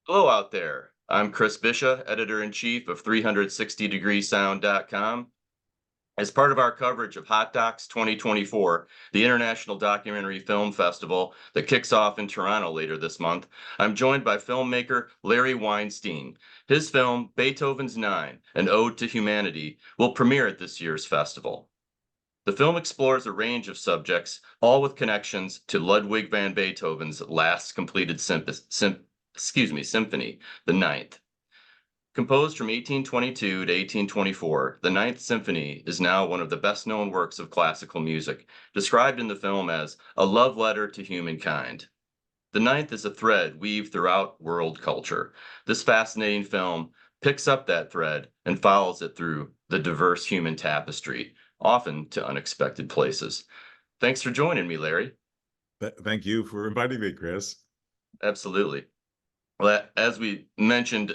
Hello out there. I'm Chris Bisha, editor-in-chief of 360degreesound.com. As part of our coverage of Hot Docs 2024, the International Documentary Film Festival that kicks off in Toronto later this month, I'm joined by filmmaker Larry Weinstein. His film, Beethoven's Nine, an ode to humanity, will premiere at this year's festival. The film explores a range of subjects, all with connections to Ludwig van Beethoven's last completed symphony, the Ninth. Composed from 1822 to 1824, the Ninth Symphony is now one of the best-known works of classical music, described in the film as a love letter to humankind. The Ninth is a thread weaved throughout world culture. This fascinating film picks up that thread and follows it through the diverse human tapestry, often to unexpected places. Thanks for joining me, Larry. Thank you for inviting me, Chris. Absolutely. Well, as we mentioned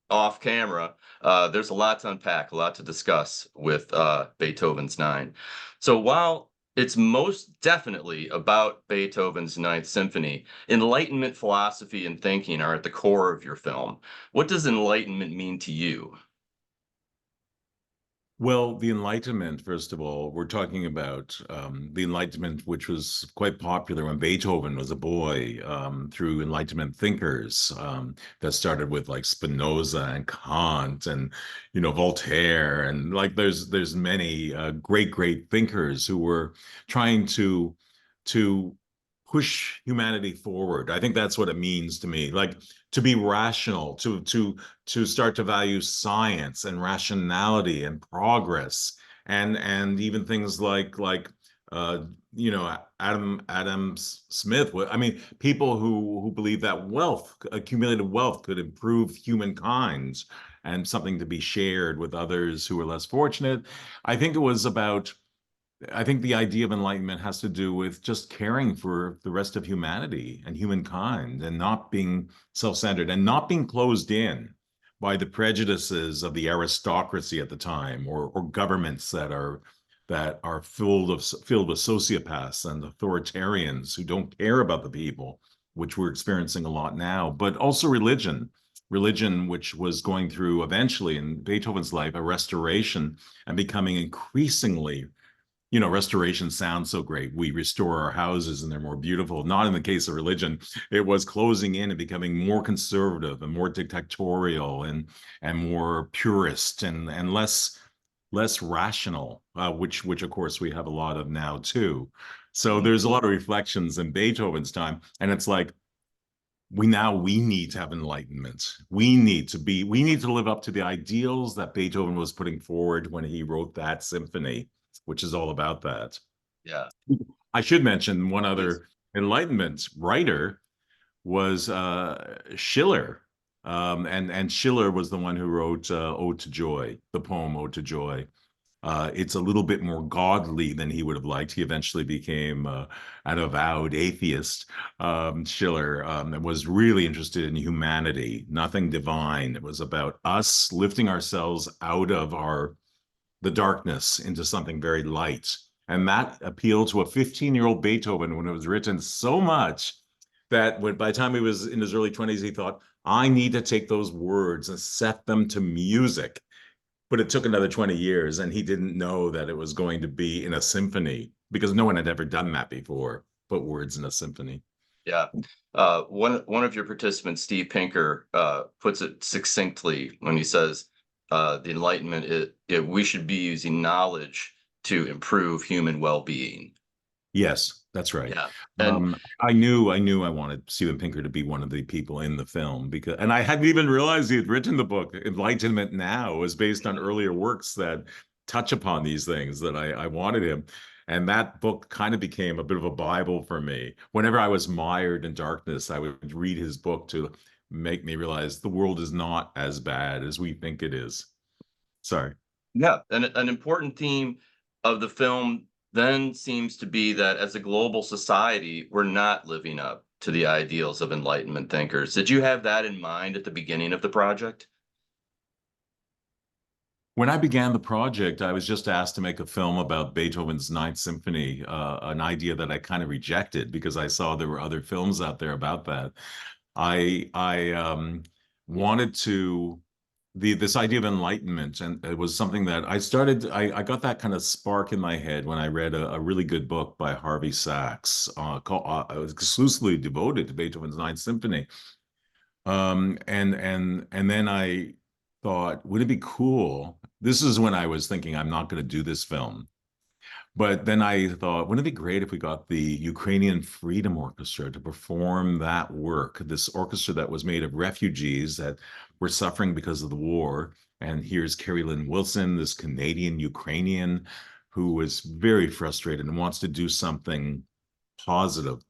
off camera, there's a lot to unpack, a lot to discuss with Beethoven's Nine. So while it's most definitely about Beethoven's Ninth Symphony, Enlightenment philosophy and thinking are at the core of your film. What does enlightenment mean to you? Well, the Enlightenment, first of all, we're talking about the Enlightenment, which was quite popular when Beethoven was a boy, through Enlightenment thinkers that started with like Spinoza and Kant and Voltaire, and like there's many great thinkers who were trying to push humanity forward. I think that's what it means to me. Like to be rational, to start to value science and rationality and progress, and even things like uh Adam Smith. I mean, people who believe that accumulated wealth could improve humankind and something to be shared with others who are less fortunate. I think it was about I think the idea of enlightenment has to do with just caring for the rest of humanity and humankind, and not being self-centered and not being closed in by the prejudices of the aristocracy at the time, or governments that are filled with sociopaths and authoritarians who don't care about the people, which we're experiencing a lot now. But also religion, which was going through eventually in Beethoven's life a restoration and becoming increasingly, restoration sounds so great. We restore our houses and they're more beautiful. Not in the case of religion. It was closing in and becoming more conservative and more dictatorial and more purist and less rational, which of course we have a lot of now too. So Mhm. there's a lot of reflections in Beethoven's time, and it's like we need to have enlightenment. We need to live up to the ideals that Beethoven was putting forward when he wrote that symphony, which is all about that. Yeah, I should mention one please. other Enlightenment writer was Schiller. And Schiller was the one who wrote Ode to Joy, the poem Ode to Joy. It's a little bit more godly than he would have liked. He eventually became an avowed atheist. Schiller was really interested in humanity, nothing divine. It was about us lifting ourselves out of the darkness into something very light. And that appealed to a 15-year-old Beethoven when it was written so much that by the time he was in his early 20s, he thought, I need to take those words and set them to music. But it took another 20 years, and he didn't know that it was going to be in a symphony, because no one had ever done that before, put words in a symphony. Yeah. One of your participants, Steve Pinker, puts it succinctly when he says, the Enlightenment, we should be using knowledge to improve human well-being. Yes, that's right. Yeah. And I knew I wanted Steven Pinker to be one of the people in the film, and I hadn't even realized he had written the book. Enlightenment Now is based on earlier works that touch upon these things that I wanted him. And that book kind of became a bit of a Bible for me. Whenever I was mired in darkness, I would read his book to make me realize the world is not as bad as we think it is. Sorry. yeah, an important theme of the film then seems to be that as a global society, we're not living up to the ideals of Enlightenment thinkers. Did you have that in mind at the beginning of the project? When I began the project, I was just asked to make a film about Beethoven's Ninth Symphony, an idea that I kind of rejected because I saw there were other films out there about that. I wanted to this idea of enlightenment, and it was something that I got that kind of spark in my head when I read a really good book by Harvey Sachs called exclusively devoted to Beethoven's Ninth Symphony. And then I thought, would it be cool? This is when I was thinking I'm not going to do this film. But then I thought, wouldn't it be great if we got the Ukrainian Freedom Orchestra to perform that work, this orchestra that was made of refugees that were suffering because of the war. And here's Carrie Lynn Wilson, this Canadian Ukrainian who was very frustrated and wants to do something positive.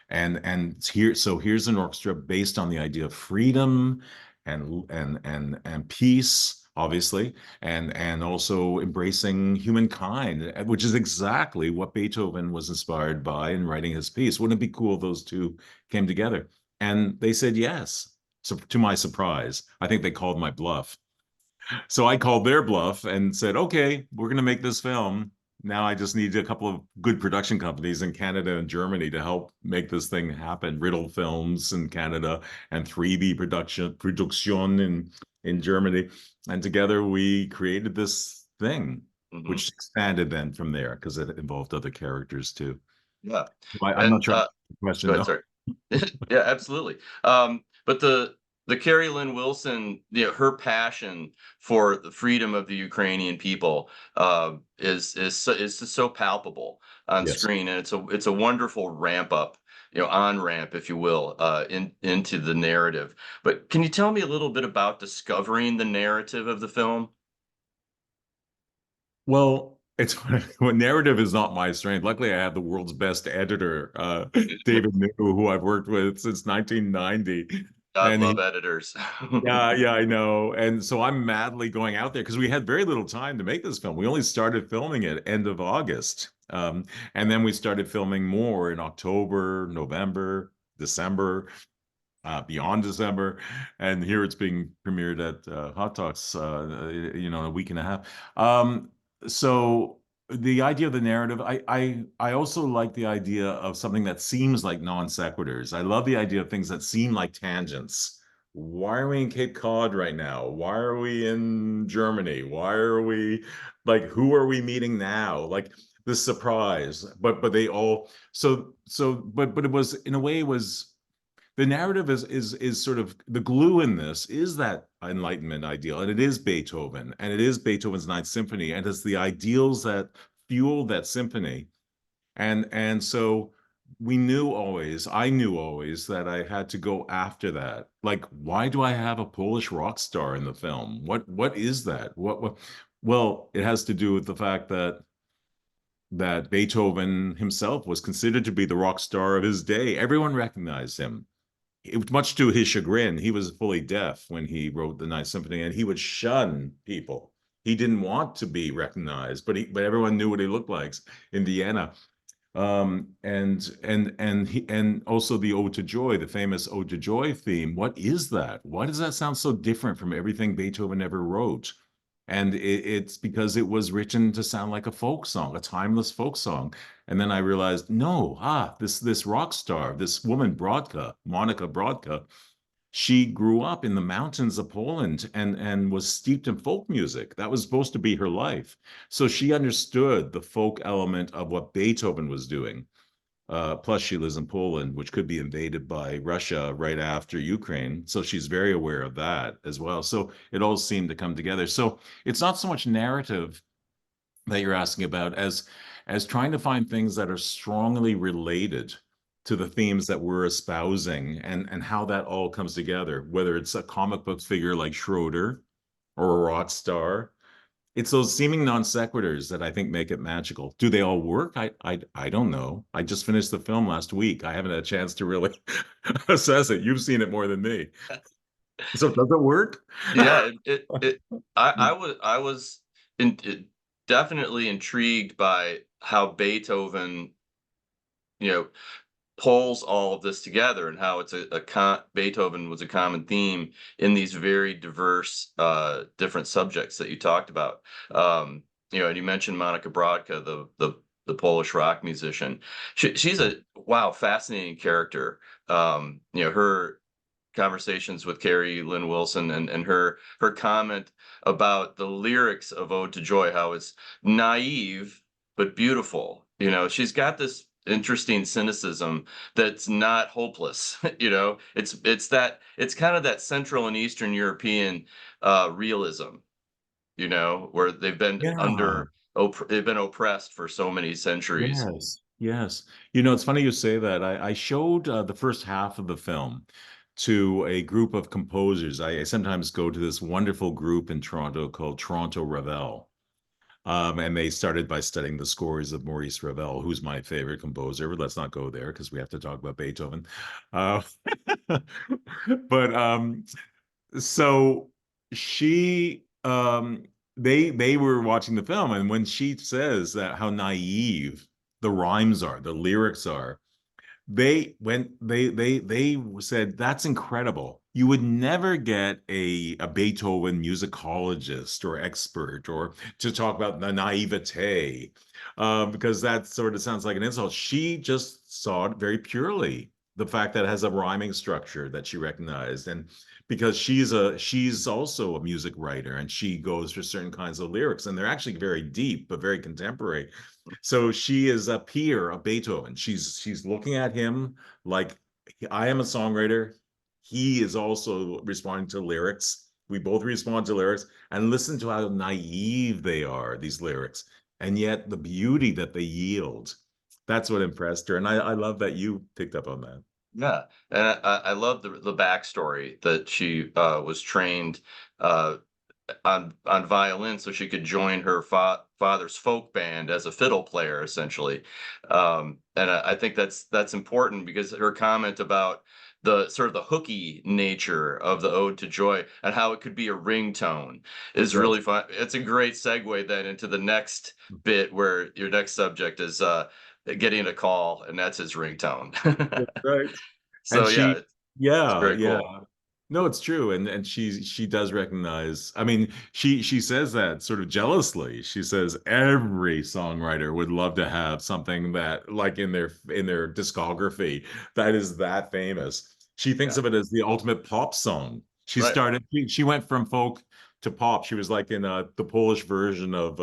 And here's an orchestra based on the idea of freedom and peace, obviously, and also embracing humankind, which is exactly what Beethoven was inspired by in writing his piece. Wouldn't it be cool if those two came together? And they said yes. So to my surprise, I think they called my bluff. So I called their bluff and said, okay, we're going to make this film. Now I just need a couple of good production companies in Canada and Germany to help make this thing happen. Riddle Films in Canada and 3B Production in Germany. And together we created this thing, Hmm. which expanded then from there because it involved other characters too. Yeah. I'm not And sure the go question ahead, though. sorry. Yeah, absolutely. But the Carrie Lynn Wilson, her passion for the freedom of the Ukrainian people is just so palpable on Yes. screen, and it's a wonderful ramp up, on ramp, if you will, into the narrative. But can you tell me a little bit about discovering the narrative of the film? Well, it's well, narrative is not my strength. Luckily, I have the world's best editor, David New, who I've worked with since 1990. God And love he, editors. yeah, yeah, I know. And so I'm madly going out there because we had very little time to make this film. We only started filming it end of August. And then we started filming more in October, November, December, beyond December, and here it's being premiered at Hot Talks, in a week and a half. So the idea of the narrative, I also like the idea of something that seems like non sequiturs. I love the idea of things that seem like tangents. Why are we in Cape Cod right now? Why are we in Germany? Why are we like who are we meeting now? Like the surprise, but they all but it was in a way it was the narrative is sort of the glue in this is that enlightenment ideal, and it is Beethoven, and it is Beethoven's Ninth Symphony, and it's the ideals that fuel that symphony. And so I knew always that I had to go after that. Like, why do I have a Polish rock star in the film? What is that? What well, it has to do with the fact that Beethoven himself was considered to be the rock star of his day. Everyone recognized him. Much to his chagrin, he was fully deaf when he wrote the Ninth Symphony, and he would shun people. He didn't want to be recognized, but everyone knew what he looked like in Vienna. And also the Ode to Joy, the famous Ode to Joy theme. What is that? Why does that sound so different from everything Beethoven ever wrote? And it's because it was written to sound like a folk song, a timeless folk song. And then I realized, no, this rock star, this woman, Monica Brodka, she grew up in the mountains of Poland and was steeped in folk music. That was supposed to be her life. So she understood the folk element of what Beethoven was doing. Plus, she lives in Poland, which could be invaded by Russia right after Ukraine. So she's very aware of that as well. So it all seemed to come together. So it's not so much narrative that you're asking about as trying to find things that are strongly related to the themes that we're espousing and how that all comes together, whether it's a comic book figure like Schroeder or a rock star. It's those seeming non sequiturs that I think make it magical. Do they all work? I don't know. I just finished the film last week. I haven't had a chance to really assess it. You've seen it more than me. So does it work? Yeah, I was definitely intrigued by how Beethoven, you know, pulls all of this together, and how it's Beethoven was a common theme in these very diverse, different subjects that you talked about. And you mentioned Monica Brodka, the Polish rock musician. She's a wow, fascinating character. Her. conversations with Carrie Lynn Wilson, and her comment about the lyrics of Ode to Joy, how it's naive but beautiful. You know, she's got this interesting cynicism that's not hopeless. You know, it's kind of that Central and Eastern European realism, you know, where Yeah. they've been oppressed for so many centuries. Yes. Yes. You know, it's funny you say that. I showed the first half of the film to a group of composers. I sometimes go to this wonderful group in Toronto called Toronto Ravel. And they started by studying the scores of Maurice Ravel, who's my favorite composer. But let's not go there because we have to talk about Beethoven. Uh, but so she they were watching the film, and when she says that how naive the rhymes are, the lyrics are, they said that's incredible. You would never get a Beethoven musicologist or expert or to talk about the naivete, because that sort of sounds like an insult. She just saw it very purely, the fact that it has a rhyming structure that she recognized, and because she's also a music writer and she goes for certain kinds of lyrics, and they're actually very deep but very contemporary. So she is a peer of Beethoven. She's looking at him like, I am a songwriter. He is also responding to lyrics. We both respond to lyrics, and listen to how naive they are, these lyrics, and yet the beauty that they yield. That's what impressed her. And I love that you picked up on that. Yeah, and I love the backstory that she was trained uh, on violin so she could join her father's folk band as a fiddle player, essentially. And I think that's important because her comment about the sort of the hooky nature of the Ode to Joy and how it could be a ringtone is Yes. really fun. It's a great segue then into the next bit where your next subject is getting a call, and that's his ringtone. That's right. And So yeah, she, it's yeah, very yeah. cool. No, it's true. And she does recognize, I mean, she says that sort of jealously. She says every songwriter would love to have something that like in their discography that is that famous. She thinks Yeah, of it as the ultimate pop song. right. She went from folk to pop. She was like in the Polish version of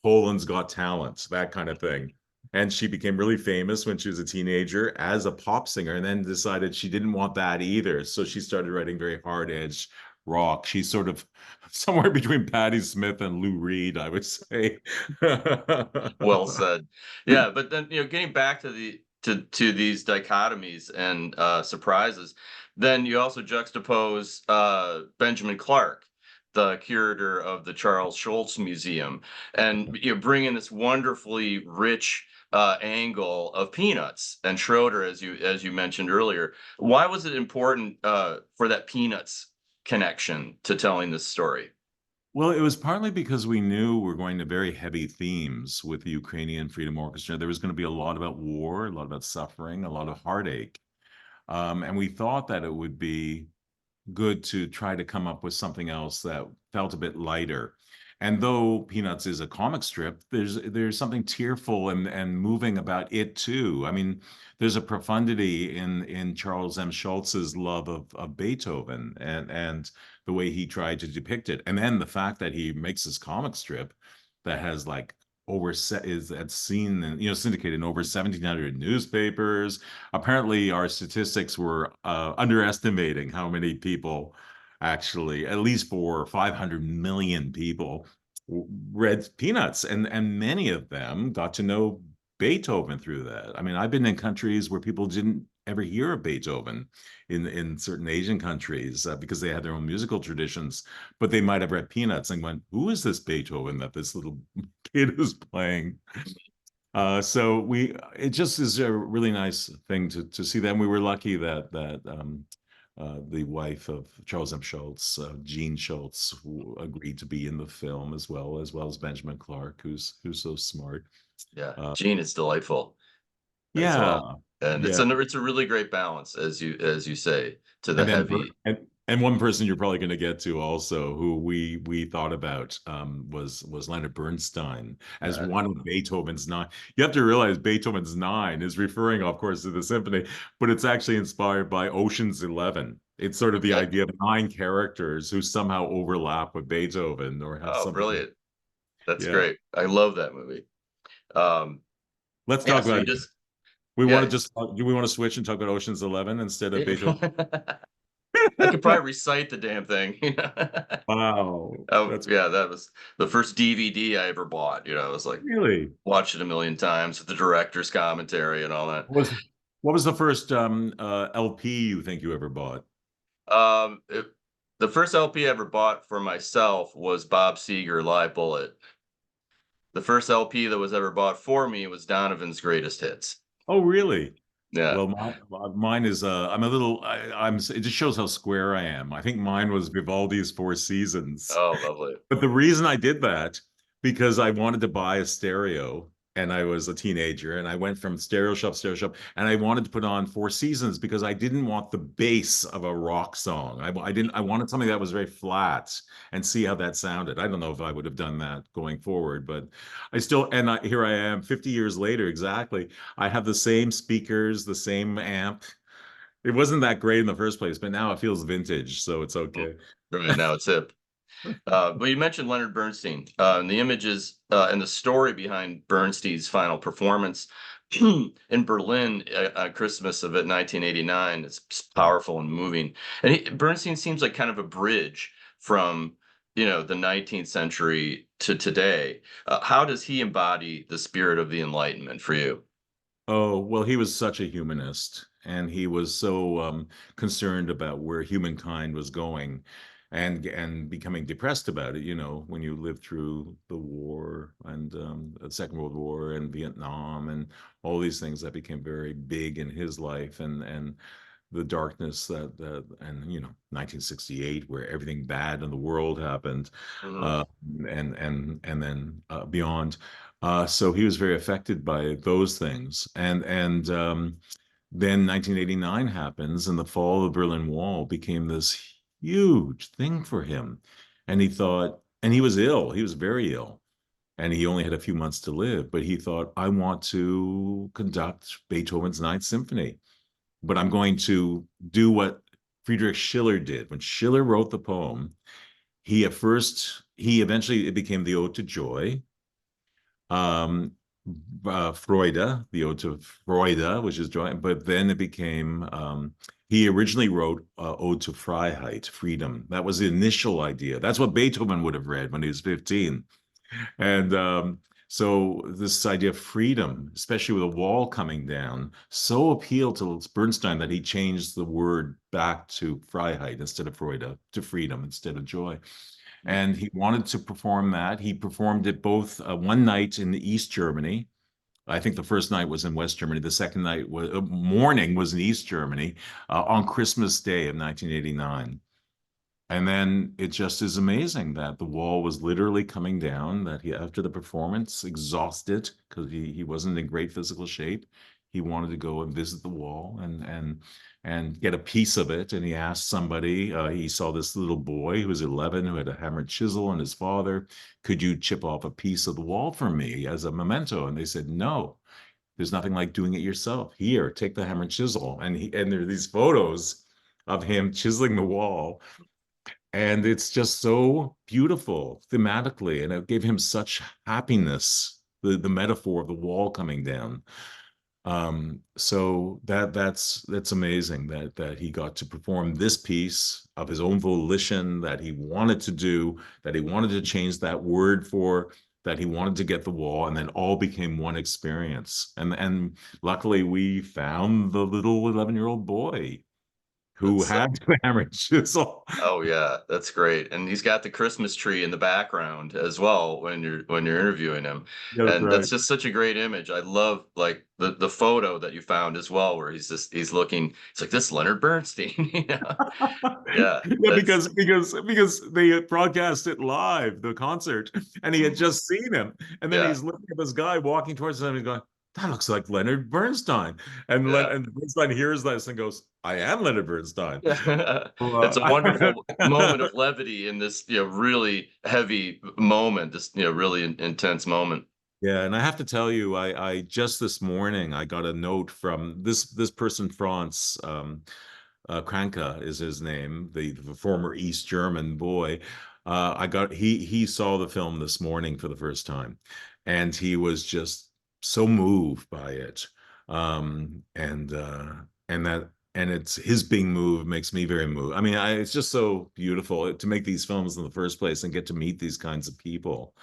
Poland's Got Talent, that kind of thing. And she became really famous when she was a teenager as a pop singer, and then decided she didn't want that either. So she started writing very hard-edged rock. She's sort of somewhere between Patti Smith and Lou Reed, I would say. Well said. Yeah, but then, you know, getting back to to these dichotomies and surprises, then you also juxtapose Benjamin Clark, the curator of the Charles Schultz Museum, and you know, bring in this wonderfully rich angle of Peanuts and Schroeder, as you mentioned earlier. Why was it important for that Peanuts connection to telling this story? Well, it was partly because we knew we're going to very heavy themes with the Ukrainian Freedom Orchestra. There was going to be a lot about war, a lot about suffering, a lot of heartache. And we thought that it would be good to try to come up with something else that felt a bit lighter. And though Peanuts is a comic strip, there's something tearful and moving about it too. I mean, there's a profundity in Charles M. Schultz's love of Beethoven and the way he tried to depict it. And then the fact that he makes this comic strip that has like over set is that's seen and syndicated in over 1,700 newspapers. Apparently our statistics were underestimating how many people actually, at least for 500 million people, read Peanuts, and many of them got to know Beethoven through that. I mean, I've been in countries where people didn't ever hear of Beethoven in certain Asian countries because they had their own musical traditions, but they might have read Peanuts and went, "Who is this Beethoven that this little kid is playing?" So it just is a really nice thing to see them. We were lucky that the wife of Charles M. Schultz, Jean Schultz, who agreed to be in the film as well as Benjamin Clark, who's so smart. Yeah, Uh, Gene is delightful as yeah, well. And yeah. it's a really great balance, as you say, to the And then heavy. and one person you're probably going to get to also, who we thought about, was Leonard Bernstein as Uh, one of Beethoven's nine. You have to realize Beethoven's nine is referring, of course, to the symphony, but it's actually inspired by Ocean's 11. It's sort of the Okay. idea of 9 characters who somehow overlap with Beethoven or have Oh, something. brilliant. That's Yeah. great. I love that movie. Um, Let's yeah, talk so about you it. just We want to yeah. just do we want to switch and talk about Ocean's 11 instead of Beethoven? I could probably recite the damn thing. Wow. Oh, That's yeah, that was the first DVD I ever bought. I was like, really watched it a million times with the director's commentary and all that. what was what was the first LP you think you ever bought? Um, it, the first LP I ever bought for myself was Bob Seger Live Bullet. The first LP that was ever bought for me was Donovan's Greatest Hits. Oh, really? Yeah. Well, mine is I'm a little I'm it just shows how square I am. I think mine was Vivaldi's Four Seasons. Oh, lovely. But the reason I did that, because I wanted to buy a stereo and I was a teenager and I went from stereo shop, and I wanted to put on Four Seasons because I didn't want the bass of a rock song. I wanted something that was very flat and see how that sounded. I don't know if I would have done that going forward, but here I am 50 years later, exactly. I have the same speakers, the same amp. It wasn't that great in the first place, but now it feels vintage, so it's Mm. okay. Right now it's hip. But you mentioned Leonard Bernstein, and the images and the story behind Bernstein's final performance in Berlin Christmas of it, 1989. It's powerful and moving. And Bernstein seems like kind of a bridge from, the 19th century to today. How does he embody the spirit of the Enlightenment for you? Oh, well, he was such a humanist, and he was so concerned about where humankind was going and becoming depressed about it, when you live through the war and the Second World War and Vietnam and all these things that became very big in his life and the darkness that and 1968 where everything bad in the world happened Mhm. uh, and then beyond. So he was very affected by those things. And then 1989 happens, and the fall of the Berlin Wall became this huge thing for him. And he thought, and he was ill, he was very ill, and he only had a few months to live, but he thought, I want to conduct Beethoven's Ninth Symphony, but I'm going to do what Friedrich Schiller did. When Schiller wrote the poem, he eventually it became the Ode to Joy, um, Freude, the Ode to Freude, which is joy, but then it became, he originally wrote Ode to Freiheit, freedom. That was the initial idea. That's what Beethoven would have read when he was 15. And so this idea of freedom, especially with a wall coming down, so appealed to Bernstein that he changed the word back to Freiheit instead of Freude, to freedom instead of joy. And he wanted to perform that. He performed it both one night in East Germany. I think the first night was in West Germany. The second night was morning was in East Germany on Christmas Day of 1989. And then it just is amazing that the wall was literally coming down, that he, after the performance, exhausted because he wasn't in great physical shape. He wanted to go and visit the wall and get a piece of it. And he asked somebody, he saw this little boy who was 11 who had a hammer and chisel, and his father, could you chip off a piece of the wall for me as a memento? And they said, no, there's nothing like doing it yourself. Here, take the hammer and chisel. And there are these photos of him chiseling the wall, and it's just so beautiful thematically, and it gave him such happiness, the metaphor of the wall coming down. So that's amazing that he got to perform this piece of his own volition, that he wanted to do, that he wanted to change that word for, that he wanted to get the wall, and then all became one experience. And luckily we found the little 11-year-old boy who That's had the hammer and chisel. Oh yeah, that's great. And he's got the Christmas tree in the background as well when you're interviewing him. Yeah, that's And right. that's just such a great image. I love like the photo that you found as well, where he's looking, it's like this Leonard Bernstein. Yeah, Yeah, that's because they broadcast it live, the concert, and he had just seen him, and then yeah, he's looking at this guy walking towards him, and he's going, "That looks like Leonard Bernstein." yeah. And Bernstein hears this and goes, "I am Leonard Bernstein." It's a wonderful moment Uh, of levity in this, really heavy moment, this, really intense moment. Yeah, and I have to tell you, I just this morning I got a note from this person, France. Kranke is his name, the former East German boy. He saw the film this morning for the first time, and he was just so moved by it. And that and it's his being moved makes me very moved. I mean, it's just so beautiful to make these films in the first place and get to meet these kinds of people,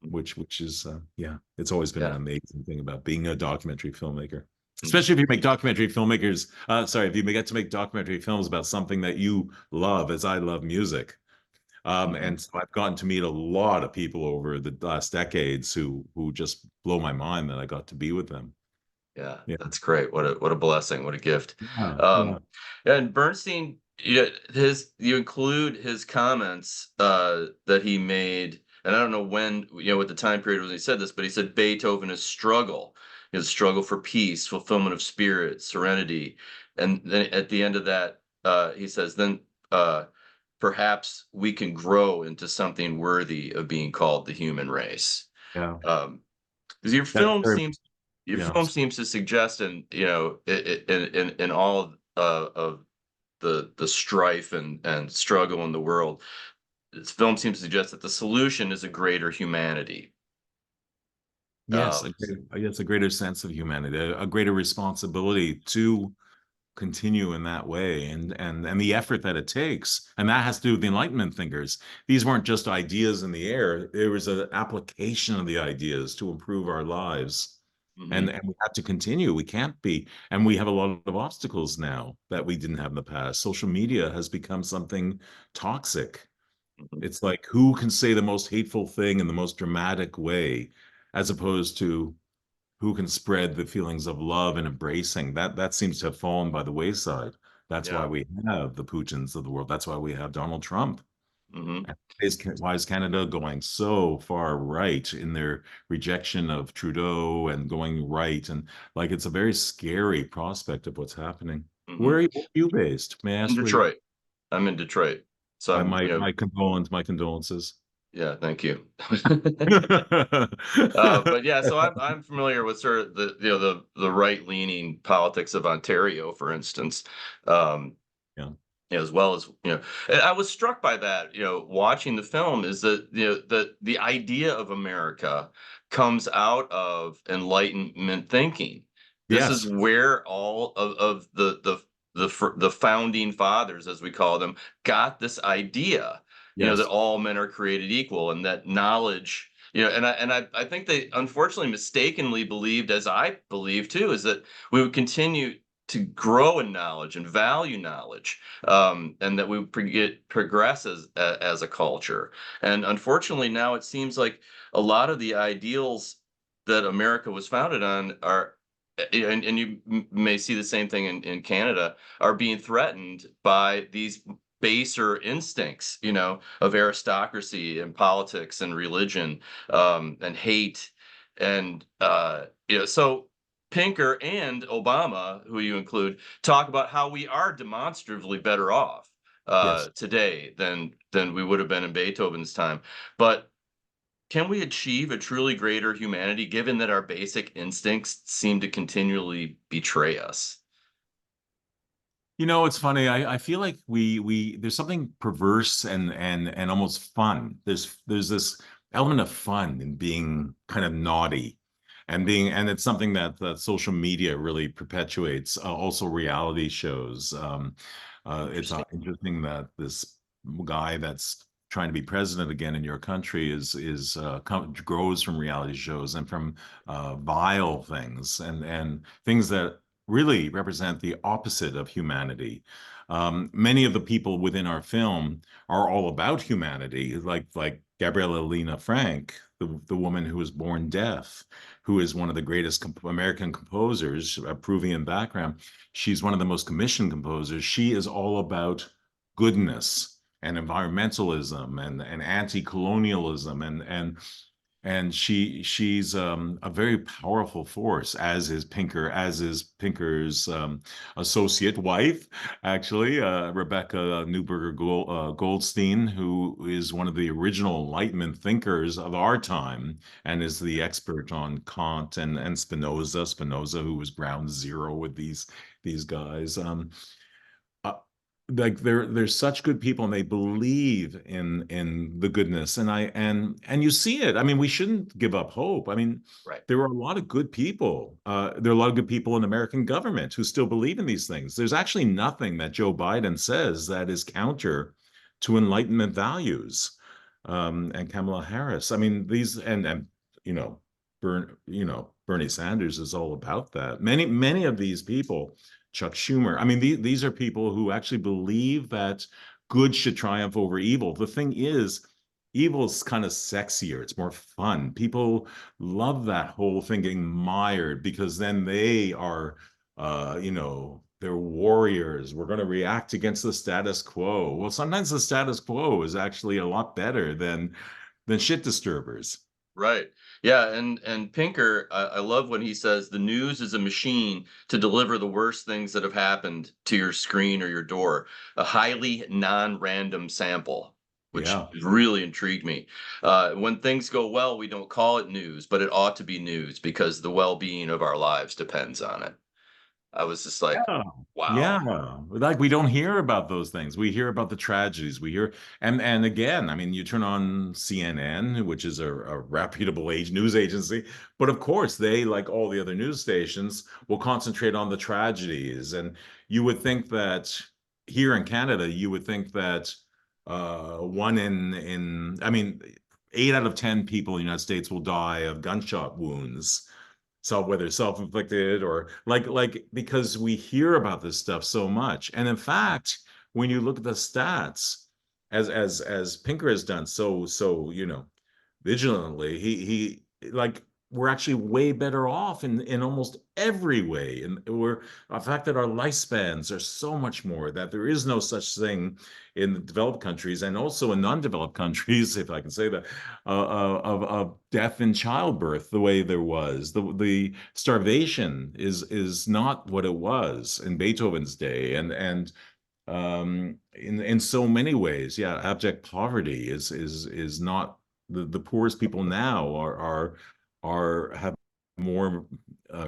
which is yeah, it's always been an Yeah. amazing thing about being a documentary filmmaker, Mhm. especially if you make documentary filmmakers sorry, if you get to make documentary films about something that you love, as I love music. Mhm. And so I've gotten to meet a lot of people over the last decades who just blow my mind that I got to be with them. Yeah, Yeah, that's great. What a blessing. What a gift. yeah, yeah, Um, and Bernstein, you include his comments that he made, and I don't know when, what the time period was when he said this, but he said Beethoven is struggle, his struggle for peace, fulfillment of spirit, serenity, and then at the end of that, he says, then uh, perhaps we can grow into something worthy of being called the human race. yeah. 'Cause your That's film very, seems your yeah. film seems to suggest in, in all of the strife and struggle in the world, this film seems to suggest that the solution is a greater humanity. Yes, Um, I guess a greater sense of humanity, a greater responsibility to continue in that way, and the effort that it takes, and that has to do with the Enlightenment thinkers. These weren't just ideas in the air. There was an application of the ideas to improve our lives, mhm, and we have to continue. We can't be, and we have a lot of obstacles now that we didn't have in the past. Social media has become something toxic. mhm, It's like who can say the most hateful thing in the most dramatic way, as opposed to who can spread the feelings of love and embracing. That seems to have fallen by the wayside. That's why yeah, we have the Putins of the world. That's why we have Donald Trump. mhm, And why is Canada going so far right in their rejection of Trudeau and going right? And like it's a very scary prospect of what's happening. mhm. Where are you based? May I In ask where you? Detroit. I'm in Detroit. So I'm, My condolences. yeah, thank you. But yeah, so I'm familiar with sort of the right-leaning politics of Ontario, for instance. Um, Yeah. as well as, and I was struck by that, watching the film is that, the idea of America comes out of Enlightenment thinking. This is Yes. where all of the founding fathers, as we call them, got this idea, that Yes. all men are created equal and that knowledge, and I think they unfortunately mistakenly believed, as I believe too, is that we would continue to grow in knowledge and value knowledge, and that we progress as a culture. And unfortunately, now it seems like a lot of the ideals that America was founded on are, and you may see the same thing in Canada, are being threatened by these baser instincts, of aristocracy and politics and religion, and hate, and so Pinker and Obama, who you include, talk about how we are demonstrably better off Yes. today than we would have been in Beethoven's time. But can we achieve a truly greater humanity given that our basic instincts seem to continually betray us? It's funny. I feel like we there's something perverse and almost fun. There's this element of fun in being kind of naughty, and it's something that social media really perpetuates. Also, reality shows. It's Interesting. interesting that this guy that's trying to be president again in your country grows from reality shows and from vile things and things that really represent the opposite of humanity. Many of the people within our film are all about humanity, like Gabriella Lena Frank, the woman who was born deaf, who is one of the greatest American composers, a Peruvian background. She's one of the most commissioned composers. She is all about goodness and environmentalism and anti-colonialism and she's a very powerful force, as is Pinker's associate wife, actually, Rebecca Goldstein, who is one of the original Enlightenment thinkers of our time and is the expert on Kant and Spinoza, who was ground zero with these guys. like they're such good people and they believe in the goodness, and and you see it. I mean, we shouldn't give up hope. I mean, Right. there are a lot of good people. There are a lot of good people in American government who still believe in these things. There's actually nothing that Joe Biden says that is counter to Enlightenment values. And Kamala Harris. I mean, these and you know, Bernie Sanders is all about that. Many of these people, Chuck Schumer. I mean, these are people who actually believe that good should triumph over evil. The thing is, evil's kind of sexier. It's more fun. People love that whole thing getting mired because then they are, they're warriors. We're going to react against the status quo. Well, sometimes the status quo is actually a lot better than shit disturbers. Right. Yeah, and Pinker, I love when he says the news is a machine to deliver the worst things that have happened to your screen or your door, a highly non-random sample, which Yeah. really intrigued me. When things go well, we don't call it news, but it ought to be news because the well-being of our lives depends on it. I was just like, Yeah. wow. Yeah. Like we don't hear about those things. We hear about the tragedies. We hear and again, I mean, you turn on CNN, which is a reputable news agency, but of course they, like all the other news stations, will concentrate on the tragedies. And you would think that here in Canada, you would think that one in I mean, 8 out of 10 people in the United States will die of gunshot wounds, whether self-inflicted or like because we hear about this stuff so much. And in fact, when you look at the stats, as Pinker has done so vigilantly, he like we're actually way better off in almost every way. And we're the fact that our lifespans are so much more, that there is no such thing in the developed countries and also in non-developed countries, if I can say that, of death in childbirth the way there was. The starvation is not what it was in Beethoven's day, and in so many ways, yeah, abject poverty is not the poorest people now are have more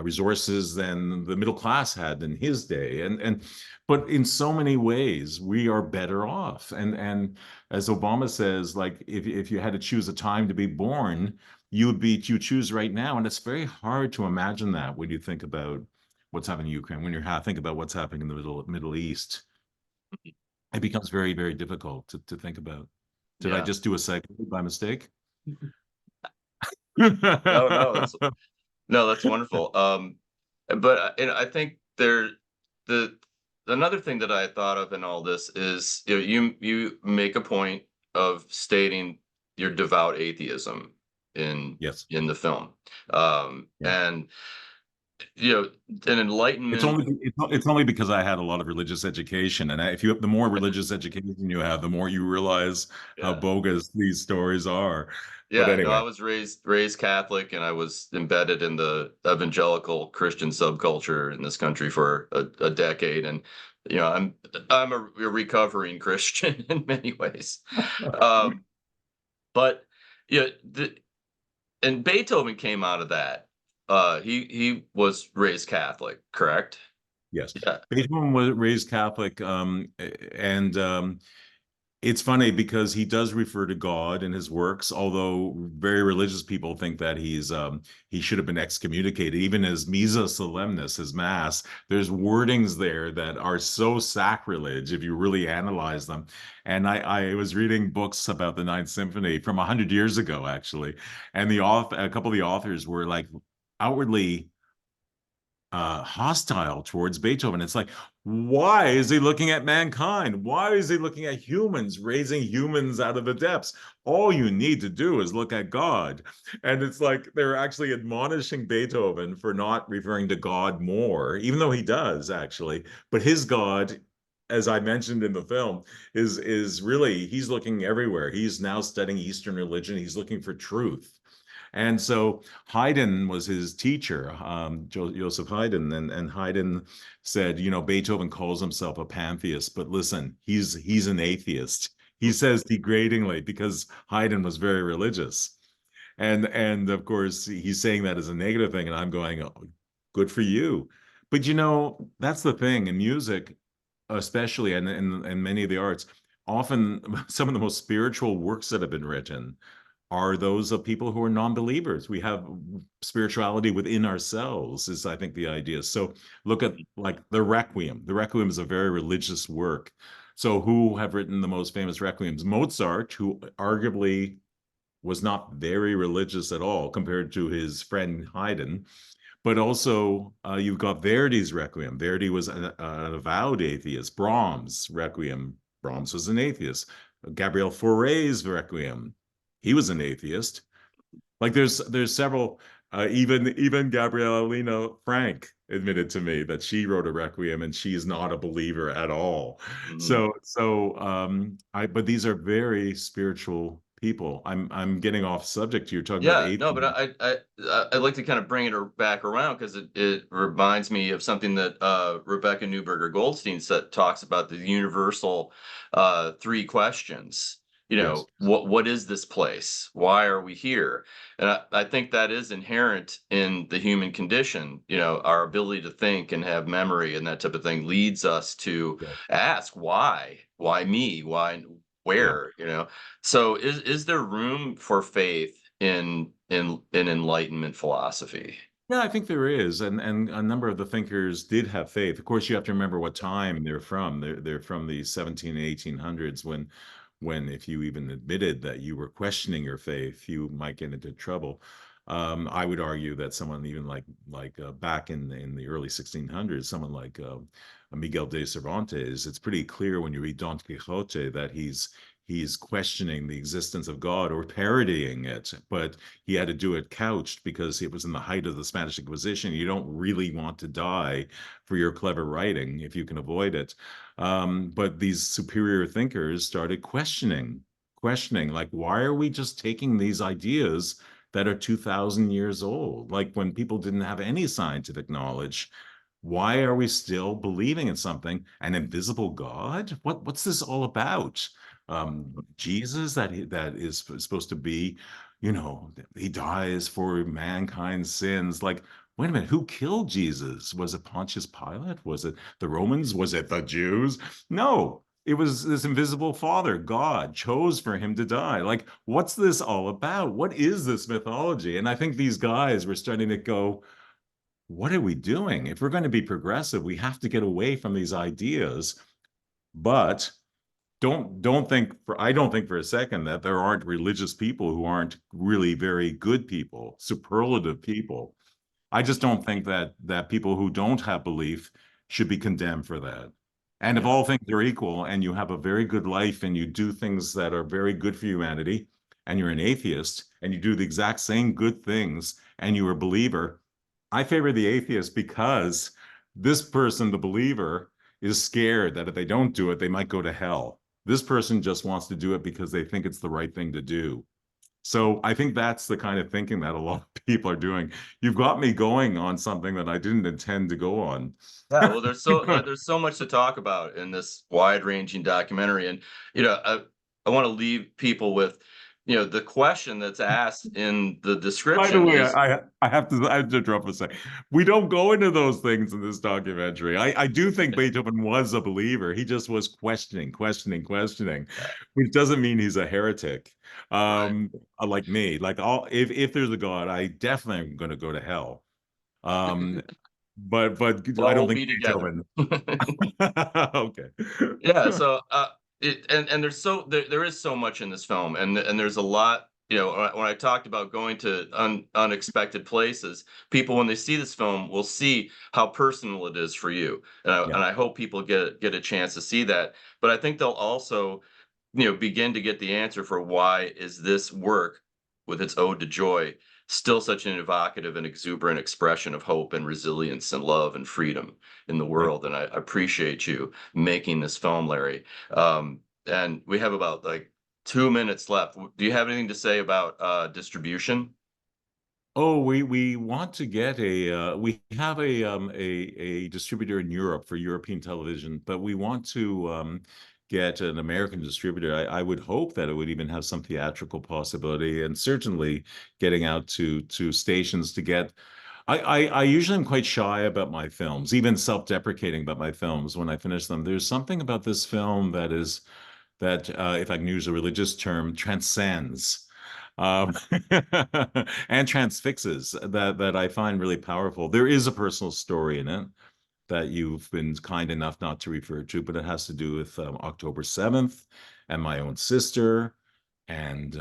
resources than the middle class had in his day, and but in so many ways we are better off. And as Obama says, like if you had to choose a time to be born, you choose right now, and it's very hard to imagine that when you think about what's happening in Ukraine, when you think about what's happening in the Middle East. It becomes very, very difficult to think about. Did I Yeah. just do a segue by mistake? No, no, that's no, that's wonderful. But and I think the another thing that I thought of in all this is you make a point of stating your devout atheism in Yes. in the film, Yeah. and you know an enlightenment. It's only because I had a lot of religious education, and if you have the more religious education you have, the more you realize how Yeah. bogus these stories are. But Yeah, no, I anyway, was raised Catholic, and I was embedded in the evangelical Christian subculture in this country for a decade, and I'm a recovering Christian in many ways. Um, but yeah, and Beethoven came out of that. He was raised Catholic, correct? yes, Yeah. Beethoven was raised Catholic, and it's funny because he does refer to God in his works, although very religious people think that he should have been excommunicated. Even his Missa Solemnis, his mass, there's wordings there that are so sacrilege if you really analyze them. And I was reading books about the Ninth Symphony from 100 years ago, actually, and a couple of the authors were like outwardly hostile towards Beethoven. It's like, why is he looking at mankind? Why is he looking at humans, raising humans out of the depths? All you need to do is look at God. And it's like they're actually admonishing Beethoven for not referring to God more, even though he does actually. But his God, as I mentioned in the film, is really, he's looking everywhere. He's now studying Eastern religion. He's looking for truth. And so Haydn was his teacher, Joseph Haydn, and Haydn said, Beethoven calls himself a pantheist, but listen, he's an atheist. He says degradingly because Haydn was very religious, and of course he's saying that as a negative thing, and I'm going, oh, good for you. But that's the thing in music. especially and many of the arts, often some of the most spiritual works that have been written are those of people who are non-believers. We have spirituality within ourselves, is I think the idea. So look at like the Requiem. The Requiem is a very religious work. So who have written the most famous Requiems? Mozart, who arguably was not very religious at all compared to his friend Haydn. But also, you've got Verdi's Requiem. Verdi was an avowed atheist. Brahms' Requiem. Brahms was an atheist. Gabriel Fauré's Requiem. He was an atheist. Like there's several. Even Gabrielina Frank admitted to me that she wrote a Requiem and she is not a believer at all. Mhm. So but these are very spiritual people. I'm getting off subject. You're talking about Yeah, no, but atheism. I'd like to kind of bring it back around because it reminds me of something that Rebecca Newberger Goldstein talks about the universal three questions. You Yes. know, what is this place? Why are we here? And I think that is inherent in the human condition. You know, our ability to think and have memory and that type of thing leads us to Yeah. ask why me, why, Yeah. where, you know. So is there room for faith in enlightenment philosophy? Yeah, I think there is, and a number of the thinkers did have faith. Of course, you have to remember what time they're from. They're from the 17 and 1800s when if you even admitted that you were questioning your faith, you might get into trouble. I would argue that someone even back in the early 1600s, someone like Miguel de Cervantes, it's pretty clear when you read Don Quixote that he's questioning the existence of God or parodying it, but he had to do it couched because it was in the height of the Spanish Inquisition. You don't really want to die for your clever writing if you can avoid it. But these superior thinkers started questioning, like, why are we just taking these ideas that are 2,000 years old? Like when people didn't have any scientific knowledge, why are we still believing in something? An invisible God? What's this all about? Jesus that is supposed to be, he dies for mankind's sins. Like, wait a minute, who killed Jesus? Was it Pontius Pilate? Was it the Romans? Was it the Jews? No, it was this invisible father, God, chose for him to die. Like, what's this all about? What is this mythology? And I think these guys were starting to go, what are we doing? If we're going to be progressive, we have to get away from these ideas. But don't think for I don't think for a second that there aren't religious people who aren't really very good people, superlative people. I just don't think that people who don't have belief should be condemned for that. And if Yeah. all things are equal and you have a very good life and you do things that are very good for humanity and you're an atheist and you do the exact same good things and you're a believer, I favor the atheist because this person, the believer, is scared that if they don't do it, they might go to hell. This person just wants to do it because they think it's the right thing to do. So I think that's the kind of thinking that a lot of people are doing. You've got me going on something that I didn't intend to go on. Yeah, well, there's so much to talk about in this wide-ranging documentary, and you know, I want to leave people with, you know, the question that's asked in the By the description way, is, I have to drop a second. We don't go into those things in this documentary. I do think Beethoven was a believer. He just was questioning, yeah, which doesn't mean he's a heretic. right. Um, like me, like all if there's a God, I definitely am going to go to hell. Um, but I Well, don't we'll think be together. Beethoven. Okay. Yeah, so and there is so much in this film, and there's a lot. You know, when I talked about going to unexpected places, people when they see this film will see how personal it is for you, Yeah. and I hope people get a chance to see that. But I think they'll also, you know, begin to get the answer for why is this work with its ode to joy still such an evocative and exuberant expression of hope and resilience and love and freedom in the Thank world. And I appreciate you making this film, Larry. And we have about like 2 minutes left. Do you have anything to say about distribution? Oh, we want to get we have a distributor in Europe for European television, but we want to get an American distributor. I would hope that it would even have some theatrical possibility, and certainly getting out to stations to get. I usually am quite shy about my films, even self-deprecating about my films when I finish them. There's something about this film that is that, if I can use a religious term, transcends um, and transfixes that I find really powerful. There is a personal story in it that you've been kind enough not to refer to, but it has to do with October 7th and my own sister, and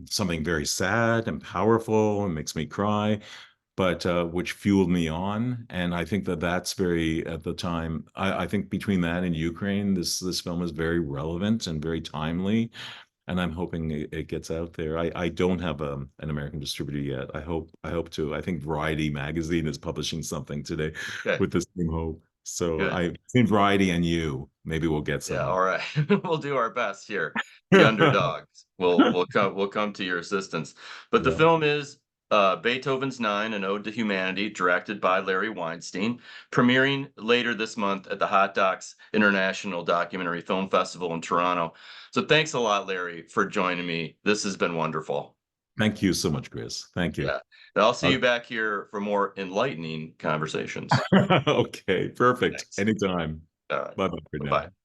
something very sad and powerful and makes me cry, but which fueled me on. And I think that that's very, at the time, I think between that and Ukraine, this film is very relevant and very timely. And I'm hoping it gets out there. I don't have an American distributor yet. I hope to. I think Variety magazine is publishing something today Okay, with the same hope. So good. I think Variety and you, maybe we'll get Yeah, somewhere. all right. We'll do our best here. The underdogs. We'll come to your assistance. But the Yeah. film is Beethoven's Nine, an Ode to Humanity, directed by Larry Weinstein, premiering later this month at the Hot Docs International Documentary Film Festival in Toronto. So thanks a lot, Larry, for joining me. This has been wonderful. Thank you so much, Chris. Thank you. Yeah. And I'll see you Okay. back here for more enlightening conversations. Okay, perfect. Thanks. Anytime. All right. Bye bye for Bye-bye. now.